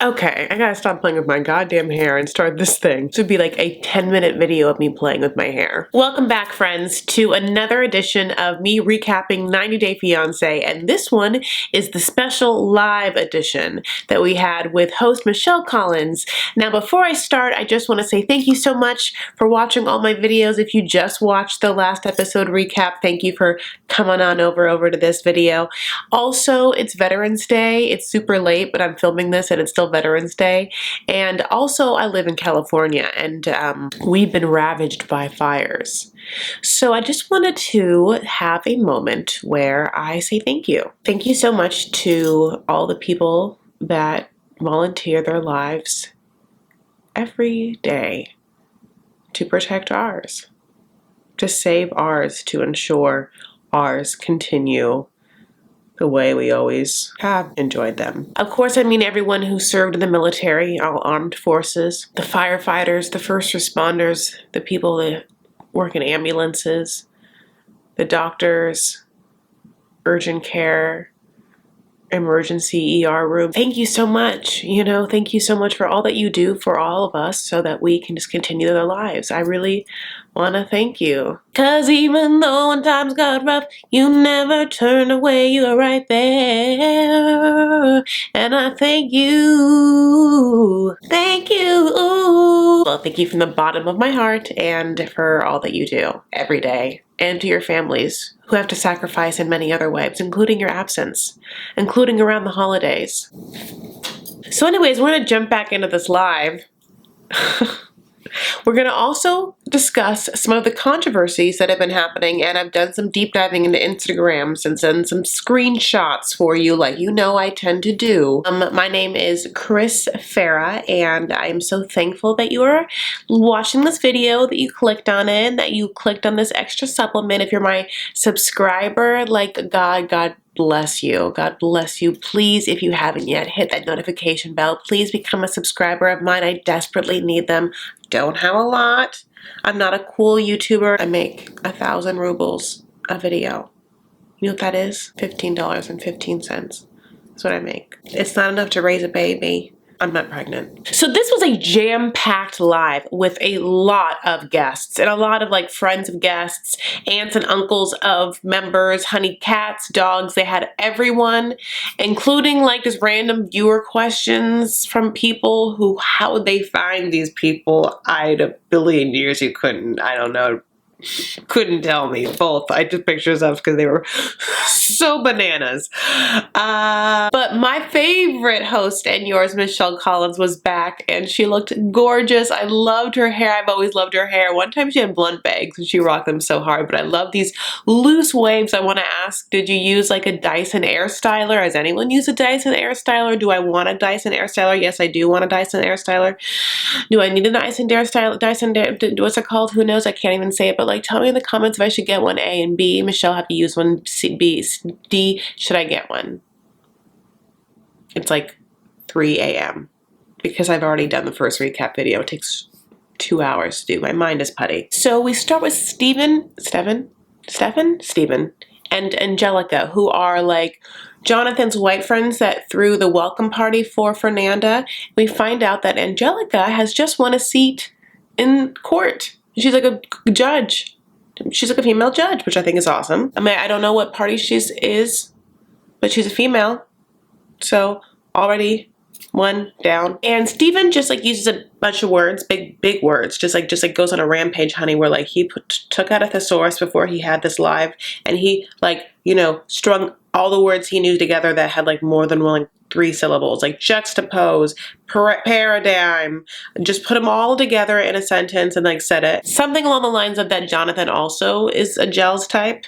Okay, I gotta stop playing with my goddamn hair and start this thing. This would be like a 10-minute video of me playing with my hair. Welcome back, friends, to another edition of me recapping 90 Day Fiancé, and this one is the special live edition that we had with host Michelle Collins. Now, before I start, I just want to say thank you so much for watching all my videos. If you just watched the last episode recap, thank you for coming on over to this video. Also, it's Veterans Day. It's super late, but I'm filming this and it's still Veterans Day. And also, I live in California and we've been ravaged by fires. So I just wanted to have a moment where I say thank you. Thank you so much to all the people that volunteer their lives every day to protect ours, to save ours, to ensure ours continue the way we always have enjoyed them. Of course, I mean everyone who served in the military, all armed forces, the firefighters, the first responders, the people that work in ambulances, the doctors, urgent care, emergency ER room. Thank you so much. Thank you so much for all that you do for all of us so that we can just continue their lives. I really want to thank you. 'Cause even though when times got rough, you never turned away, you were right there. And I thank you. Thank you. Well, thank you from the bottom of my heart and for all that you do every day. And to your families who have to sacrifice in many other ways, including your absence, including around the holidays. So anyways, we're gonna jump back into this live. We're gonna also discuss some of the controversies that have been happening, and I've done some deep diving into Instagrams and done some screenshots for you like I tend to do. My name is Farah, and I'm so thankful that you are watching this video, that you clicked on it, that you clicked on this extra supplement. If you're my subscriber, like God bless you. God bless you. Please, if you haven't yet, hit that notification bell. Please become a subscriber of mine. I desperately need them. Don't have a lot. I'm not a cool YouTuber. I make 1,000 rubles a video. You know what that is? $15.15. That's what I make. It's not enough to raise a baby. I'm not pregnant. So this was a jam-packed live with a lot of guests and a lot of friends of guests, aunts and uncles of members, honey cats, dogs. They had everyone, including just random viewer questions from people who, how would they find these people? I'd a billion years you couldn't, I don't know. Couldn't tell me both. I took pictures of because they were so bananas. But my favorite host and yours, Michelle Collins, was back and she looked gorgeous. I loved her hair. I've always loved her hair. One time she had blunt bangs and she rocked them so hard, but I love these loose waves. I want to ask, did you use a Dyson Air Styler? Has anyone used a Dyson Air Styler? Do I want a Dyson Air Styler? Yes, I do want a Dyson Air Styler. Do I need a Dyson Air Styler? What's it called? Who knows? I can't even say it, but tell me in the comments if I should get one. A and B. Michelle, have you used one? C, B, D, should I get one? It's 3 a.m. because I've already done the first recap video. It takes 2 hours to do. My mind is putty. So we start with Steven, and Angelica, who are Jonathan's white friends that threw the welcome party for Fernanda. We find out that Angelica has just won a seat in court. She's a judge. She's a female judge, which I think is awesome. I mean, I don't know what party she is, but she's a female. So already one down. And Steven just uses a bunch of words, big words, just goes on a rampage, honey, where he took out a thesaurus before he had this live, and he strung all the words he knew together that had more than 3 syllables, juxtapose, paradigm, just put them all together in a sentence and said it. Something along the lines of that Jonathan also is a gels type.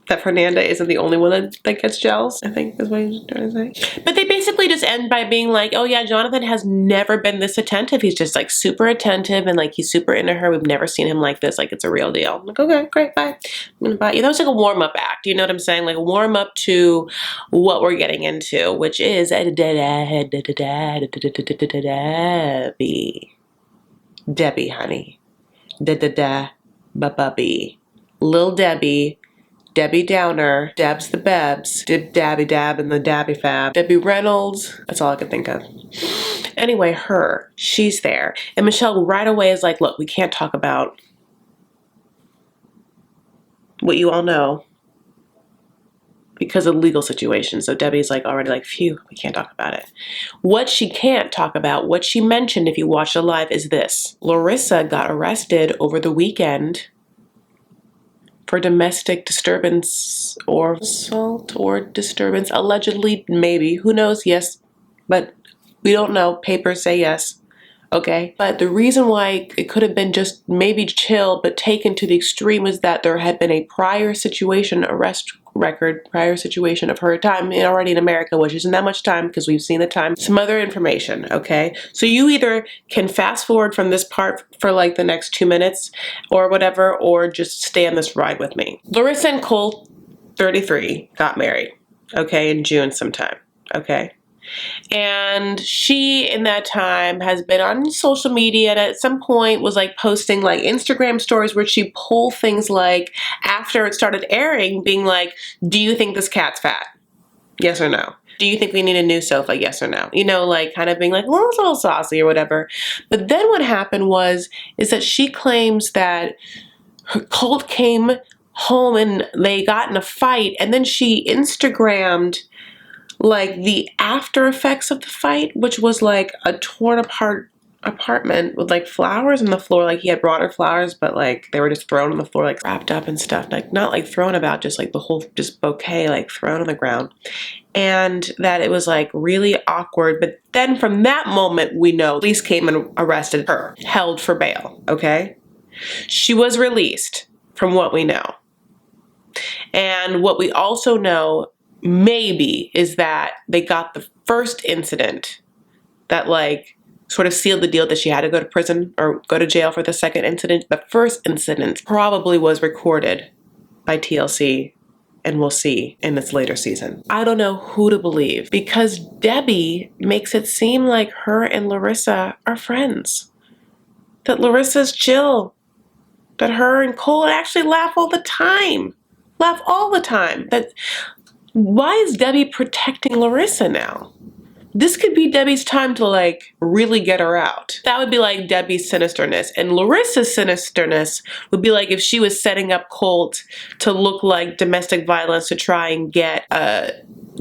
That Fernanda isn't the only one that gets gels, I think is what he's trying to say. But they basically just end by being oh yeah, Jonathan has never been this attentive. He's just super attentive and he's super into her. We've never seen him like this. It's a real deal. I'm okay, great, bye. I'm gonna buy you. That was a warm-up act. You know what I'm saying? A warm-up to what we're getting into, which is Debbie, honey. Bubby. Lil Debbie. Debbie Downer, Debs the Bebs, Dabby Dab and the Dabby Fab, Debbie Reynolds. That's all I could think of. Anyway, she's there. And Michelle right away is like, look, we can't talk about what you all know because of legal situations. So Debbie's like already like, phew, we can't talk about it. What she can't talk about, what she mentioned if you watch the live is this. Larissa got arrested over the weekend for domestic disturbance or assault or disturbance. Allegedly, maybe, who knows? Yes, but we don't know. Papers say yes. Okay. But the reason why it could have been just maybe chill, but taken to the extreme was that there had been a prior situation, arrest record, prior situation of her time already in America, which isn't that much time because we've seen the time. Some other information. Okay. So you either can fast forward from this part for like the next 2 minutes or whatever, or just stay on this ride with me. Larissa and Colt, 33, got married. Okay. In June sometime. Okay. And she, in that time, has been on social media and at some point was like posting like Instagram stories where she pulled things like, after it started airing, being like, do you think this cat's fat? Yes or no? Do you think we need a new sofa? Yes or no? You know, like kind of being like, well, it's a little saucy or whatever. But then what happened is that she claims that her Colt came home and they got in a fight, and then she Instagrammed like the after effects of the fight, which was like a torn apart apartment with like flowers on the floor. Like he had brought her flowers, but like they were just thrown on the floor, like wrapped up and stuff. Like not like thrown about, just like the whole just bouquet like thrown on the ground. And that it was like really awkward. But then from that moment, we know police came and arrested her, held for bail. Okay. She was released from what we know. And what we also know maybe is that they got the first incident that like sort of sealed the deal that she had to go to prison or go to jail for the second incident. The first incident probably was recorded by TLC, and we'll see in this later season. I don't know who to believe because Debbie makes it seem like her and Larissa are friends. That Larissa's chill. That her and Cole actually laugh all the time. Laugh all the time. That why is Debbie protecting Larissa now? This could be Debbie's time to like really get her out. That would be like Debbie's sinisterness. And Larissa's sinisterness would be like if she was setting up Colt to look like domestic violence to try and get a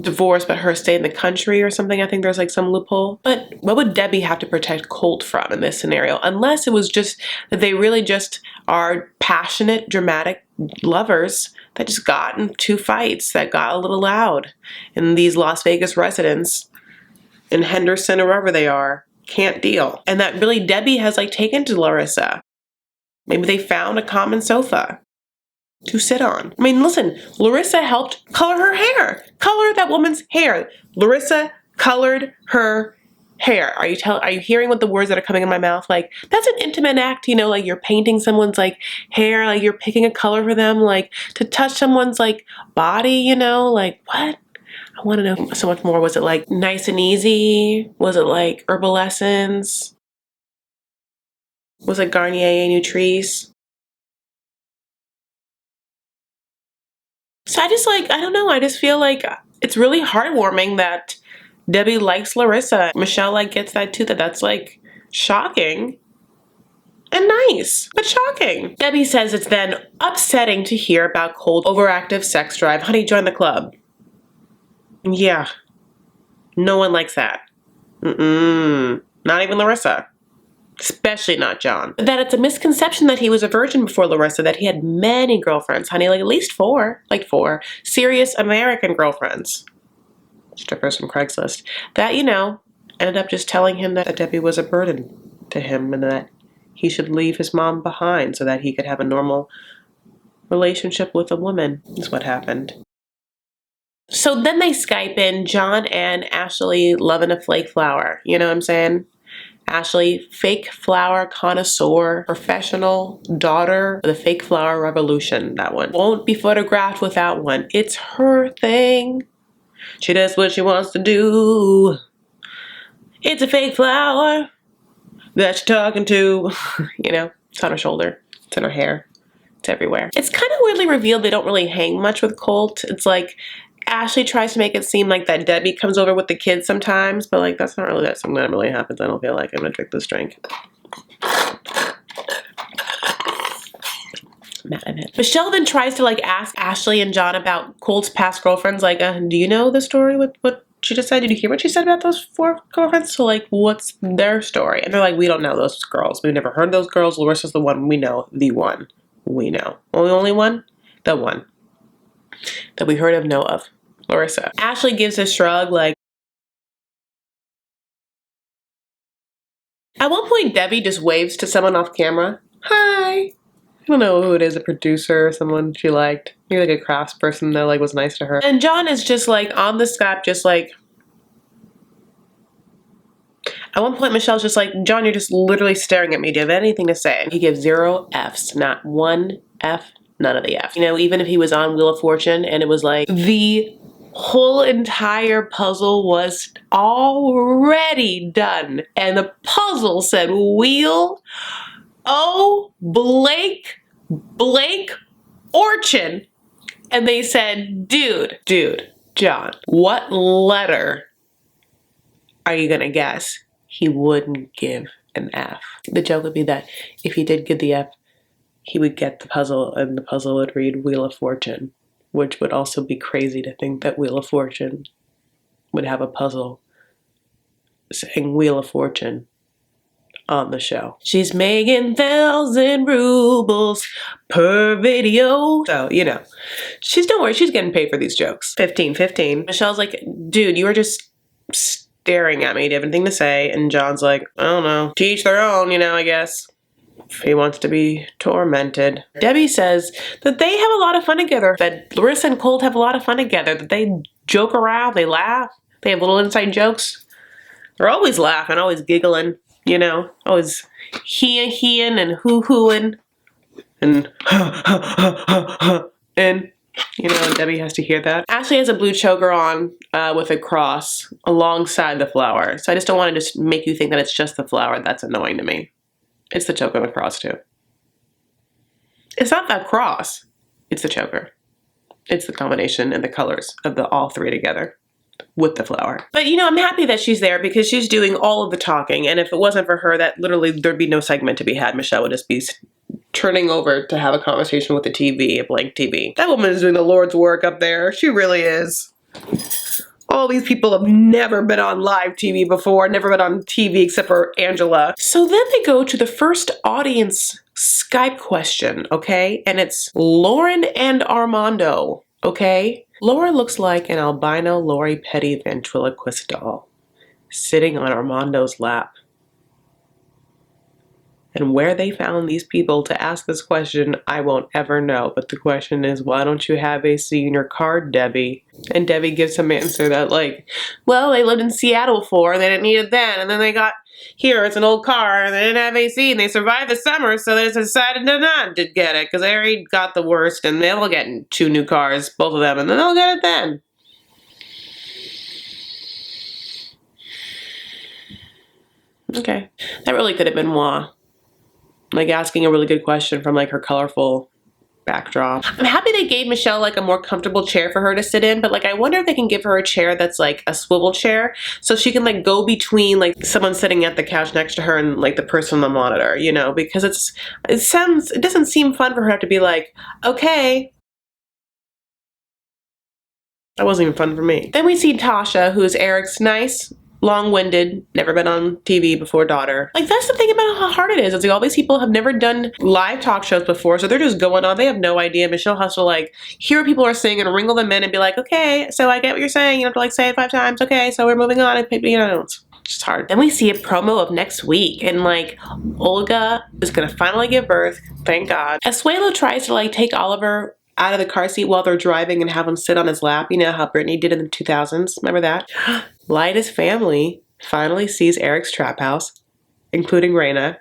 divorce but her stay in the country or something. I think there's like some loophole. But what would Debbie have to protect Colt from in this scenario? Unless it was just that they really just are passionate, dramatic lovers that just got in 2 fights that got a little loud. And these Las Vegas residents in Henderson or wherever they are can't deal. And that really Debbie has like taken to Larissa. Maybe they found a common sofa to sit on. I mean, listen, Larissa helped color her hair. Color that woman's hair. Larissa colored her hair. Are you hearing what the words that are coming in my mouth? Like, that's an intimate act, you know, like you're painting someone's like hair, like you're picking a color for them, like to touch someone's like body, you know, like what? I want to know so much more. Was it like nice and easy? Was it like Herbal Essence? Was it Garnier Nutrice? So I just like, I don't know. I just feel like it's really heartwarming that Debbie likes Larissa. Michelle like gets that too, that's like shocking and nice, but shocking. Debbie says it's then upsetting to hear about Colt's overactive sex drive. Honey, join the club. Yeah, no one likes that. Not even Larissa. Especially not John. That it's a misconception that he was a virgin before Larissa, that he had many girlfriends, honey, like at least 4. Like 4 serious American girlfriends. Strippers from Craigslist. That, you know, ended up just telling him that Debbie was a burden to him and that he should leave his mom behind so that he could have a normal relationship with a woman, is what happened. So then they Skype in John and Ashley loving a flake flower. You know what I'm saying? Ashley, fake flower connoisseur, professional daughter of the fake flower revolution. That one won't be photographed without one. It's her thing. She does what she wants to do. It's a fake flower that you're talking to. You know, it's on her shoulder. It's in her hair. It's everywhere. It's kind of weirdly revealed they don't really hang much with Colt. It's like Ashley tries to make it seem like that Debbie comes over with the kids sometimes, but like that's not really something that really happens. I don't feel like I'm gonna drink this drink. Mad at it. Michelle then tries to like ask Ashley and John about Colt's past girlfriends. Like, do you know the story with what she just said? Did you hear what she said about those 4 girlfriends? So like, what's their story? And they're like, we don't know those girls. We've never heard those girls. Larissa's the one we know. The one we know. Only one? The one that we heard of, know of. Larissa. Ashley gives a shrug like, at one point Debbie just waves to someone off camera. Hi. I don't know who it is, a producer or someone she liked. Maybe like a crafts person that like was nice to her. And John is just like on the Skype, just like, at one point Michelle's just like, John, you're just literally staring at me. Do you have anything to say? And he gives 0 Fs, not 1 F, none of the Fs. You know, even if he was on Wheel of Fortune and it was like the whole entire puzzle was already done and the puzzle said Wheel blank Orchin, and they said, dude, John, what letter are you gonna guess? He wouldn't give an F. The joke would be that if he did give the F, he would get the puzzle and the puzzle would read Wheel of Fortune, which would also be crazy to think that Wheel of Fortune would have a puzzle saying Wheel of Fortune on the show. She's making 1,000 rubles per video. So, you know, don't worry, she's getting paid for these jokes. 15. Michelle's like, dude, you were just staring at me. Do you have anything to say? And John's like, I don't know. To each their own, you know, I guess. If he wants to be tormented. Debbie says that they have a lot of fun together, that Larissa and Colt have a lot of fun together, that they joke around, they laugh, they have little inside jokes. They're always laughing, always giggling. You know, always he-ing and hoo-hooing and and, you know, Debbie has to hear that. Ashley has a blue choker on with a cross alongside the flower. So I just don't want to just make you think that it's just the flower that's annoying to me. It's the choker and the cross too. It's not that cross. It's the choker. It's the combination and the colors of all 3 together. With the flower. But, you know, I'm happy that she's there because she's doing all of the talking. And if it wasn't for her, that literally there'd be no segment to be had. Michelle would just be turning over to have a conversation with the TV, a blank TV. That woman is doing the Lord's work up there. She really is. All these people have never been on live TV before, never been on TV except for Angela. So then they go to the first audience Skype question, okay? And it's Lauren and Armando, okay? Laura looks like an albino Lori Petty ventriloquist doll sitting on Armando's lap. And where they found these people to ask this question, I won't ever know. But the question is, why don't you have AC in your car, Debbie? And Debbie gives some answer that like, well, they lived in Seattle before, and they didn't need it then. And then they got here, it's an old car, and they didn't have AC, and they survived the summer, so they decided to not to get it, because they already got the worst, and they'll get 2 new cars, both of them, and then they'll get it then. Okay. That really could have been moi. Like asking a really good question from like her colorful backdrop. I'm happy they gave Michelle like a more comfortable chair for her to sit in, but like I wonder if they can give her a chair that's like a swivel chair so she can like go between like someone sitting at the couch next to her and like the person on the monitor, you know, because it doesn't seem fun for her to be like, okay. That wasn't even fun for me. Then we see Tasha, who's Eric's nice, long-winded, never been on TV before daughter. Like, that's the thing about how hard it is. It's like all these people have never done live talk shows before, so they're just going on. They have no idea. Michelle has to like hear what people are saying and wrangle them in and be like, okay, so I get what you're saying. You have to like say it 5 times. Okay, so we're moving on. And, you know, it's just hard. Then we see a promo of next week, and like Olga is gonna finally give birth. Thank God. Asuelo tries to like take Oliver out of the car seat while they're driving and have him sit on his lap. You know how Britney did in the 2000s. Remember that? Lyda's family finally sees Eric's trap house, including Raina.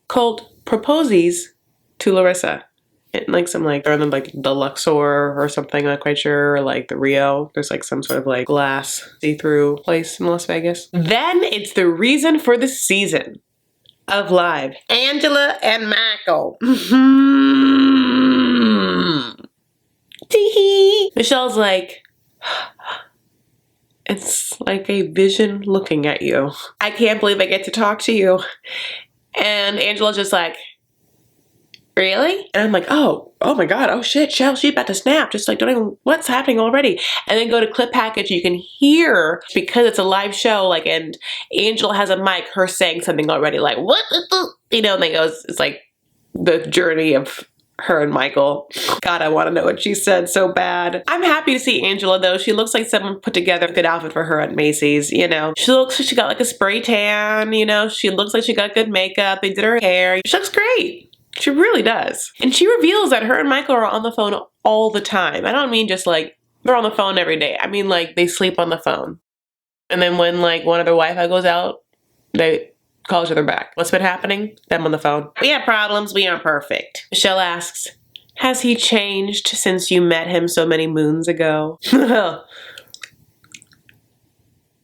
Colt proposes to Larissa. In like some like, they're in like the Luxor or something, I'm not quite sure, or like the Rio. There's like some sort of like glass see-through place in Las Vegas. Then it's the reason for the season. of live. Angela and Michael. Michelle's like, it's like a vision looking at you. I can't believe I get to talk to you. And Angela's just like, really? And I'm like, oh my God, oh shit, Shell, she about to snap. Just like, don't even, what's happening already? And then go to clip package, you can hear, because it's a live show, like, and Angela has a mic, her saying something already, like, what? You know, and then goes, it's like the journey of her and Michael. God, I want to know what she said so bad. I'm happy to see Angela though. She looks like someone put together a good outfit for her at Macy's, you know. She looks like she got like a spray tan, you know. She looks like she got good makeup. They did her hair. She looks great. She really does. And she reveals that her and Michael are on the phone all the time. I don't mean just like they're on the phone every day. I mean like they sleep on the phone. And then when like one of their Wi-Fi goes out, they call each other back. What's been happening? Them on the phone. We have problems. We aren't perfect. Michelle asks, has he changed since you met him so many moons ago?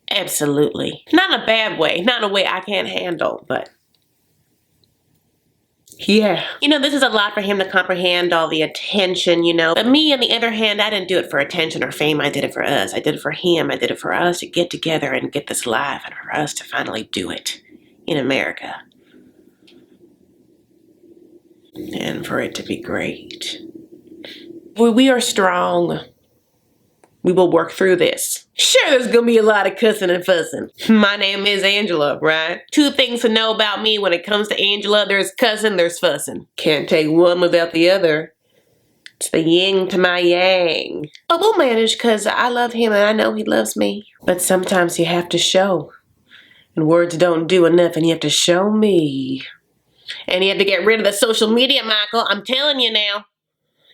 Absolutely. Not in a bad way. Not in a way I can't handle, but yeah. You know, this is a lot for him to comprehend, all the attention, you know. But me, on the other hand, I didn't do it for attention or fame. I did it for us. I did it for him. I did it for us to get together and get this live and for us to finally do it in America. And for it to be great. We are strong. We will work through this. Sure, there's gonna be a lot of cussing and fussing. My name is Angela, right? Two things to know about me when it comes to Angela. There's cussing, there's fussing. Can't take one without the other. It's the yin to my yang. Oh, we'll manage because I love him and I know he loves me. But sometimes you have to show. And words don't do enough and you have to show me. And you have to get rid of the social media, Michael. I'm telling you now.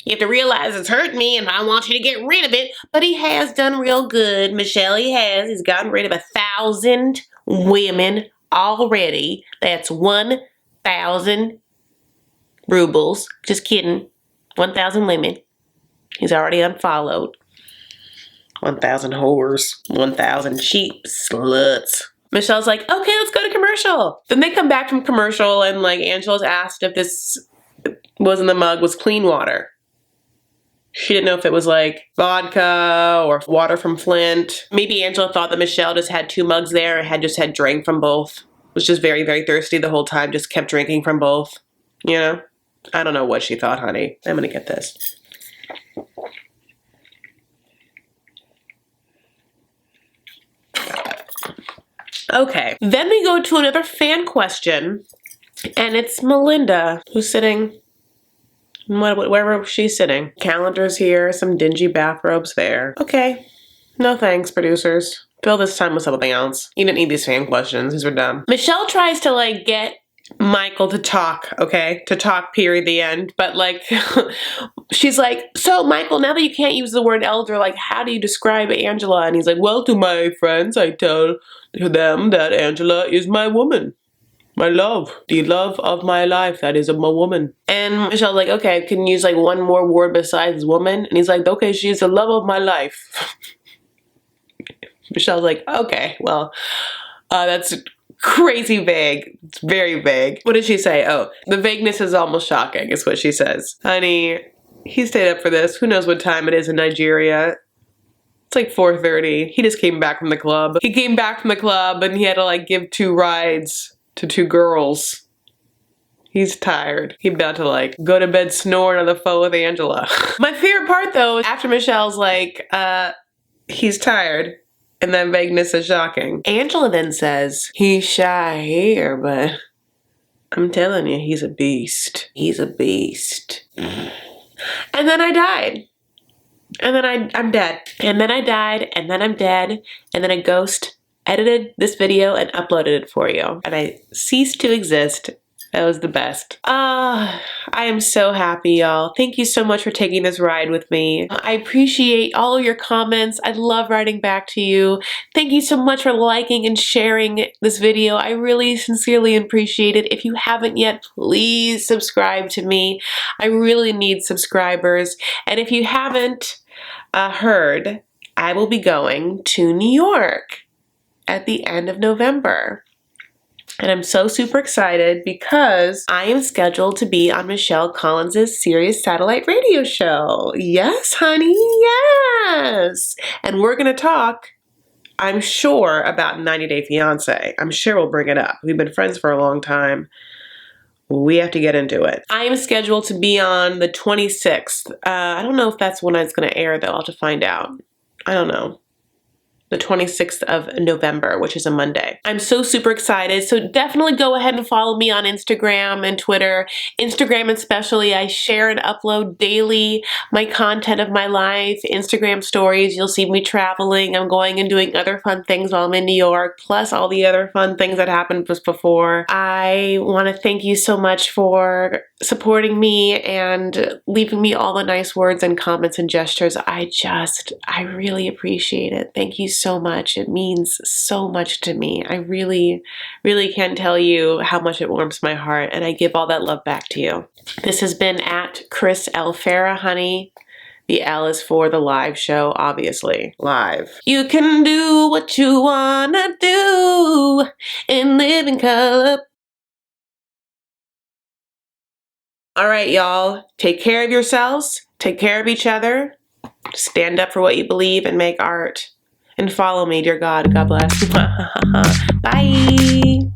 You have to realize it's hurting me and I want you to get rid of it. But he has done real good, Michelle. He has. He's gotten rid of 1,000 women already. That's 1,000 rubles. Just kidding. 1,000 women. He's already unfollowed. 1,000 whores. 1,000 cheap sluts. Michelle's like, okay, let's go to commercial. Then they come back from commercial and like Angela's asked if this was in the mug was clean water. She didn't know if it was like vodka or water from Flint. Maybe Angela thought that Michelle just had 2 mugs there and had just had drank from both. Was just very, very thirsty the whole time, just kept drinking from both. You know? I don't know what she thought, honey. I'm gonna get this. Okay, then we go to another fan question, and it's Melinda, who's sitting wherever she's sitting. Calendar's here, some dingy bathrobes there. Okay, no thanks, producers. Fill this time with something else. You didn't need these fan questions, these were dumb. Michelle tries to like get Michael to talk, okay? To talk, period, the end. But like, she's like, so Michael, now that you can't use the word elder, like how do you describe Angela? And he's like, well, to my friends, I tell them that Angela is my woman. My love. The love of my life. That is my woman. And Michelle's like, okay, can you use like one more word besides woman? And he's like, okay, she's the love of my life. Michelle's like, okay, well, that's crazy vague. It's very vague. What did she say? Oh, the vagueness is almost shocking, is what she says. Honey, he stayed up for this. Who knows what time it is in Nigeria? It's like 4:30. He just came back from the club. He came back from the club and he had to like give 2 rides to 2 girls. He's tired. He's about to like go to bed snoring on the phone with Angela. My favorite part though is after Michelle's like, he's tired. And that vagueness is shocking. Angela then says, he's shy here, but I'm telling you, he's a beast. He's a beast. And then I died. And then I'm dead. And then I died, and then I'm dead. And then a ghost edited this video and uploaded it for you. And I ceased to exist. That was the best. I am so happy, y'all. Thank you so much for taking this ride with me. I appreciate all of your comments. I love writing back to you. Thank you so much for liking and sharing this video. I really sincerely appreciate it. If you haven't yet, please subscribe to me. I really need subscribers. And if you haven't heard, I will be going to New York at the end of November. And I'm so super excited because I am scheduled to be on Michelle Collins' Sirius Satellite Radio show. Yes, honey, yes. And we're going to talk, I'm sure, about 90 Day Fiancé. I'm sure we'll bring it up. We've been friends for a long time. We have to get into it. I am scheduled to be on the 26th. I don't know if that's when it's going to air, though. I'll have to find out. I don't know. The 26th of November, which is a Monday. I'm so super excited. So definitely go ahead and follow me on Instagram and Twitter. Instagram especially, I share and upload daily my content of my life, Instagram stories. You'll see me traveling. I'm going and doing other fun things while I'm in New York, plus all the other fun things that happened just before. I want to thank you so much for supporting me and leaving me all the nice words and comments and gestures. I really appreciate it. Thank you so much. It means so much to me. I really, really can't tell you how much it warms my heart, and I give all that love back to you. This has been at Chris L. Farah, honey. The L is for the live show, obviously. Live. You can do what you wanna do and live in color. All right, y'all. Take care of yourselves. Take care of each other. Stand up for what you believe and make art. And follow me, dear God. God bless. Bye.